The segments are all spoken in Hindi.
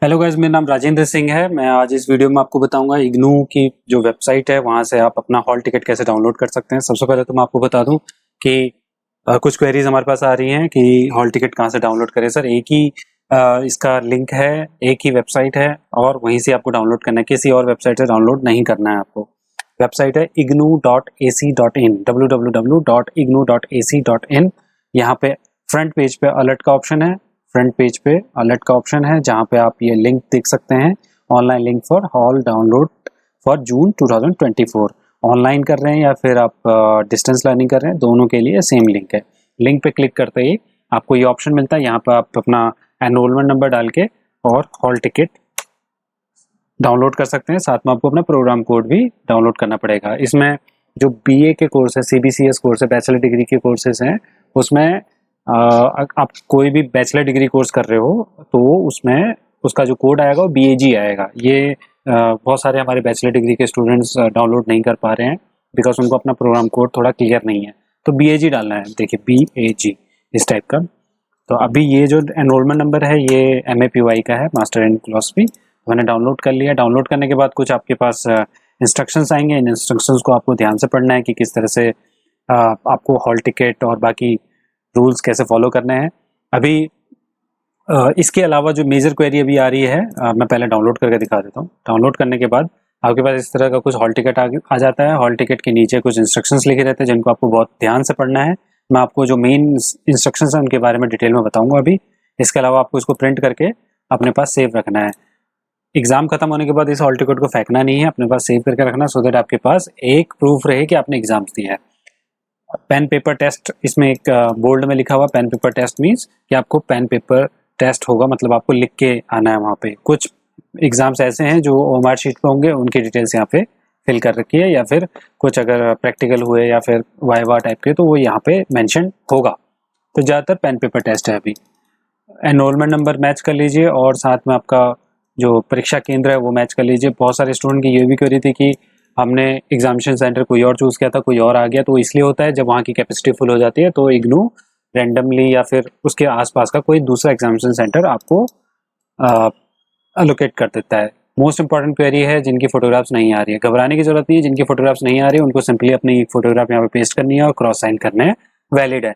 हेलो गाइस, मेरा नाम राजेंद्र सिंह है। मैं आज इस वीडियो में आपको बताऊंगा इग्नू की जो वेबसाइट है वहां से आप अपना हॉल टिकट कैसे डाउनलोड कर सकते हैं। सबसे पहले तो मैं आपको बता दूं कि कुछ क्वेरीज हमारे पास आ रही हैं कि हॉल टिकट कहां से डाउनलोड करें। सर, एक ही इसका लिंक है, एक ही वेबसाइट है और वहीं से आपको डाउनलोड करना है, किसी और वेबसाइट से डाउनलोड नहीं करना है आपको। वेबसाइट है ignu.ac.in, www.ignu.ac.in। यहाँ पे फ्रंट पेज पे अलर्ट का ऑप्शन है, जहाँ पे आप ये लिंक देख सकते हैं, online link for hall download for June 2024। Online कर रहे हैं या फिर आप डिस्टेंस लर्निंग कर रहे हैं, दोनों के लिए सेम लिंक है। लिंक पे क्लिक करते ही आपको ये ऑप्शन मिलता है। यहाँ पर आप अपना एनरोलमेंट नंबर डाल के और हॉल टिकट डाउनलोड कर सकते हैं। साथ में आपको अपना प्रोग्राम कोड भी डाउनलोड करना पड़ेगा। इसमें जो बीए के कोर्स है, सीबीसीएस कोर्स है, बैचलर डिग्री के कोर्सेज हैं, उसमें आप कोई भी बैचलर डिग्री कोर्स कर रहे हो तो उसमें उसका जो कोड आएगा वो BAG आएगा। ये बहुत सारे हमारे बैचलर डिग्री के स्टूडेंट्स डाउनलोड नहीं कर पा रहे हैं बिकॉज उनको अपना प्रोग्राम कोड थोड़ा क्लियर नहीं है, तो BAG डालना है। देखिए BAG इस टाइप का। तो अभी ये जो एनरोलमेंट नंबर है ये MAPY का है, मास्टर इन फिलॉसफी। मैंने डाउनलोड कर लिया। डाउनलोड करने के बाद कुछ आपके पास इंस्ट्रक्शंस आएंगे। इन इंस्ट्रक्शंस को आपको ध्यान से पढ़ना है कि किस तरह से आपको हॉल टिकट और बाकी रूल्स कैसे फॉलो करने हैं। अभी इसके अलावा जो मेजर क्वेरी अभी आ रही है, मैं पहले डाउनलोड करके दिखा देता हूँ। डाउनलोड करने के बाद आपके पास इस तरह का कुछ हॉल टिकट आ जाता है। हॉल टिकट के नीचे कुछ इंस्ट्रक्शंस लिखे रहते हैं जिनको आपको बहुत ध्यान से पढ़ना है। मैं आपको जो मेन इंस्ट्रक्शंस हैं उनके बारे में डिटेल में बताऊंगा अभी। इसके अलावा आपको इसको प्रिंट करके अपने पास सेव रखना है। एग्जाम खत्म होने के बाद इस हॉल टिकट को फेंकना नहीं है, अपने पास सेव करके रखना, सो दैट आपके पास एक प्रूफ रहे कि आपने एग्जाम्स दिया है। पेन पेपर टेस्ट, इसमें एक बोल्ड में लिखा हुआ पेन पेपर टेस्ट मीन्स कि आपको पेन पेपर टेस्ट होगा, मतलब आपको लिख के आना है वहाँ पे। कुछ एग्जाम्स ऐसे हैं जो OMR शीट पे होंगे, उनकी डिटेल्स यहाँ पे फिल कर रखी है, या फिर कुछ अगर प्रैक्टिकल हुए या फिर वाइवा टाइप के तो वो यहाँ पे मेंशन होगा। तो ज़्यादातर पेन पेपर टेस्ट है। अभी एनरोलमेंट नंबर मैच कर लीजिए और साथ में आपका जो परीक्षा केंद्र है वो मैच कर लीजिए। बहुत सारे स्टूडेंट की ये भी क्वेरी थी कि हमने एग्जामिनेशन सेंटर कोई और चूज़ किया था, कोई और आ गया। तो इसलिए होता है जब वहाँ की कैपेसिटी फुल हो जाती है तो इग्नू रैंडमली या फिर उसके आसपास का कोई दूसरा एग्जामिनेशन सेंटर आपको अलोकेट कर देता है। मोस्ट इंपॉर्टेंट क्वेरी है जिनकी फोटोग्राफ्स नहीं आ रही है, घबराने की जरूरत नहीं है। जिनकी फोटोग्राफ्स नहीं आ रही है उनको सिंपली अपनी फोटोग्राफ यहाँ पे पेस्ट करनी है और क्रॉस साइन करने हैं, वैलिड है।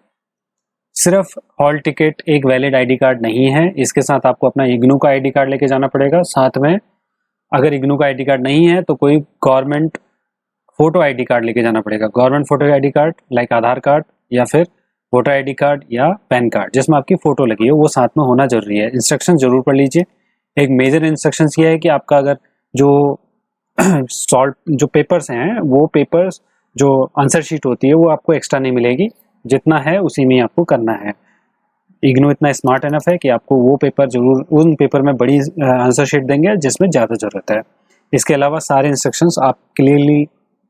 सिर्फ हॉल टिकट एक वैलिड ID कार्ड नहीं है, इसके साथ आपको अपना इग्नू का ID कार्ड लेके जाना पड़ेगा। साथ में अगर इग्नू का ID कार्ड नहीं है तो कोई गवर्नमेंट फोटो ID कार्ड लेके जाना पड़ेगा। Government photo ID card like Aadhaar card या फिर वोटर ID कार्ड या पैन कार्ड जिसमें आपकी फोटो लगी है, वो साथ में होना जरूरी है। इंस्ट्रक्शन जरूर पढ़ लीजिए। एक मेजर इंस्ट्रक्शन ये है कि आपका अगर जो सॉल्व जो पेपर्स हैं, वो पेपर्स जो आंसर शीट होती है वो आपको एक्स्ट्रा नहीं मिलेगी, जितना है उसी में आपको करना है। इग्नू इतना स्मार्ट एनफ है कि आपको वो पेपर जरूर, उन पेपर में बड़ी आंसर शीट देंगे जिसमें ज़्यादा ज़रूरत है। इसके अलावा सारे इंस्ट्रक्शंस आप क्लियरली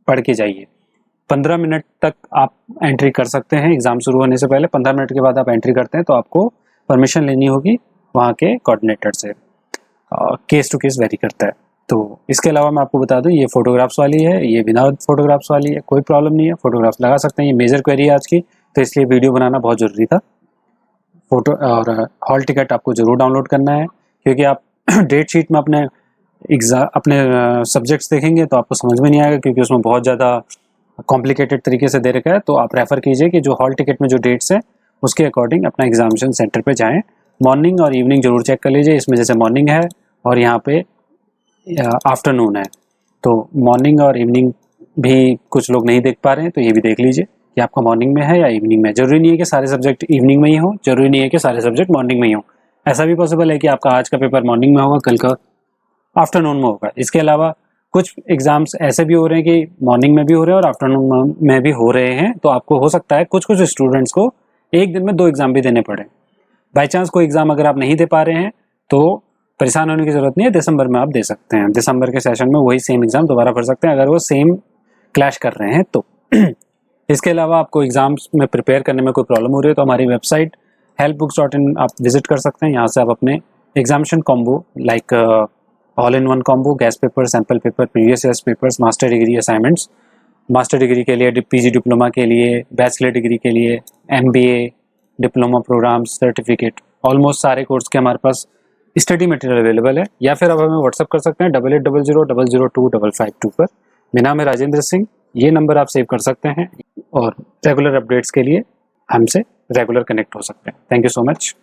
पढ़ के जाइए। 15 मिनट तक आप एंट्री कर सकते हैं। एग्ज़ाम शुरू होने से पहले 15 मिनट के बाद आप एंट्री करते हैं तो आपको परमिशन लेनी होगी वहाँ के कोऑर्डिनेटर से। केस टू केस वेरी करता है। तो इसके अलावा मैं आपको बता दूं, ये फोटोग्राफ्स वाली है, ये विदाउट फोटोग्राफ्स वाली है, कोई प्रॉब्लम नहीं है, फोटोग्राफ्स लगा सकते हैं। ये मेजर क्वेरी है आज की, तो इसलिए वीडियो बनाना बहुत ज़रूरी था। फोटो और हॉल टिकट आपको ज़रूर डाउनलोड करना है, क्योंकि आप डेट शीट में अपने अपने सब्जेक्ट्स देखेंगे तो आपको समझ में नहीं आएगा, क्योंकि उसमें बहुत ज़्यादा कॉम्प्लिकेटेड तरीके से दे रखा है। तो आप रेफ़र कीजिए कि जो हॉल टिकट में जो डेट्स हैं उसके अकॉर्डिंग अपना एग्जामिनेशन सेंटर पे जाएं। मॉर्निंग और इवनिंग जरूर चेक कर लीजिए। इसमें जैसे मॉर्निंग है और यहाँ पे आफ्टरनून है, तो मॉर्निंग और इवनिंग भी कुछ लोग नहीं देख पा रहे हैं, तो ये भी देख लीजिए कि आपका मॉर्निंग में है या इवनिंग में। जरूरी नहीं है कि सारे सब्जेक्ट इवनिंग में ही हो, जरूरी नहीं है कि सारे सब्जेक्ट मॉर्निंग में ही हो। ऐसा भी पॉसिबल है कि आपका आज का पेपर मॉर्निंग में होगा, कल का आफ्टरनून में होगा। इसके अलावा कुछ एग्जाम्स ऐसे भी हो रहे हैं कि मॉर्निंग में भी हो रहे हैं और आफ्टरनून में भी हो रहे हैं। तो आपको हो सकता है कुछ कुछ स्टूडेंट्स को एक दिन में 2 एग्जाम भी देने पड़े। बाई चांस कोई एग्जाम अगर आप नहीं दे पा रहे हैं तो परेशान होने की जरूरत नहीं है, दिसंबर में आप दे सकते हैं। दिसंबर के सेशन में वही सेम एग्जाम दोबारा भर सकते हैं अगर वो सेम क्लैश कर रहे हैं तो। इसके अलावा आपको एग्जाम्स में प्रिपेयर करने में कोई प्रॉब्लम हो रही है तो हमारी वेबसाइट helpbooks.in आप विजिट कर सकते हैं। यहाँ से आप अपने examination combo like all in one combo, guest paper, sample paper, previous years papers, master degree assignments, master degree के लिए, PG डिप्लोमा के लिए, बैचलर डिग्री के लिए, MBA, diploma program, certificate, almost सारे कोर्स के हमारे पास स्टडी मटेरियल अवेलेबल है, या फिर आप हमें व्हाट्सअप कर सकते हैं 8800002552 पर। मेरा नाम है राजेंद्र सिंह, ये नंबर आप सेव कर सकते हैं और रेगुलर अपडेट्स के लिए हमसे रेगुलर कनेक्ट हो सकते हैं। Thank you so much.